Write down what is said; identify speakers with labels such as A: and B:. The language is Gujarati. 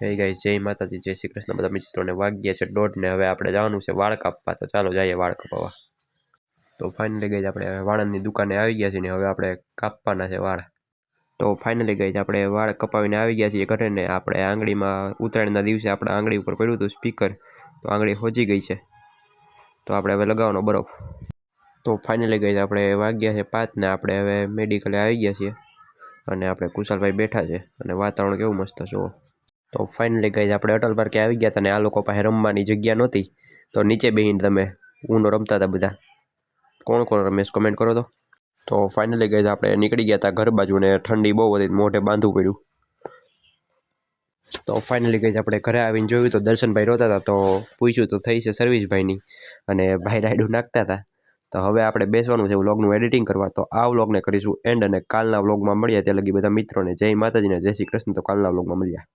A: હે ગાઈસ, જય માતાજી, જય શ્રી કૃષ્ણ બધા મિત્રોને. વાગ્યા છે 1:30 ને હવે આપણે જવાનું છે વાળ કાપવા. તો ચાલો જઈએ વાળ કપાવવા. તો ફાઇનલી ગાઈસ આપણે વાળંદની દુકાને આવી ગયા છીએ ને હવે આપણે કાપવાના છે વાળ. તો ફાઇનલી ગાઈસ આપણે વાળ કપાવીને આવી ગયા છીએ ઘરે ને આપણે આંગળીમાં ઉત્તરાયણના દિવસે આપણા આંગળી ઉપર પડ્યું હતું સ્પીકર, તો આંગળી હોજી ગઈ છે. તો આપણે હવે લગાવવાનો બરફ. તો ફાઇનલી ગાઈસ આપણે વાગ્યા છે 5 ને આપણે હવે મેડિકલે આવી ગયા છીએ અને આપણે કુશાલભાઈ બેઠા છે અને વાતાવરણ કેવું મસ્ત જુઓ. તો ફાઇનલી ગાઈસ આપણે અટલ પાર્કે આવી ગયા હતા ને આ લોકો પાસે રમવાની જગ્યા નહોતી, તો નીચે બેસીને તમે ઊનો રમતા હતા બધા. કોણ કોણ રમેશ કમેન્ટ કરો તો. તો ફાઇનલી ગાઈસ આપણે નીકળી ગયા હતા ઘર બાજુ ને ઠંડી બહુ હતી, મોઢે બાંધવું પડ્યું. તો ફાઇનલી ગાઈસ આપણે ઘરે આવીને જોયું તો દર્શનભાઈ રોતા હતા, તો પૂછ્યું તો થઈ છે સર્વિસભાઈની અને ભાઈ રાયડું નાખતા હતા. તો હવે આપણે બેસવાનું છે વ્લોગનું એડિટિંગ કરવા. તો આ વ્લોગને કરીશું એન્ડ અને કાલના વ્લોગમાં મળીએ. ત્યાં લગી બધા મિત્રોને જય માતાજીને જય શ્રી કૃષ્ણ. તો કાલના વ્લોગમાં મળ્યા.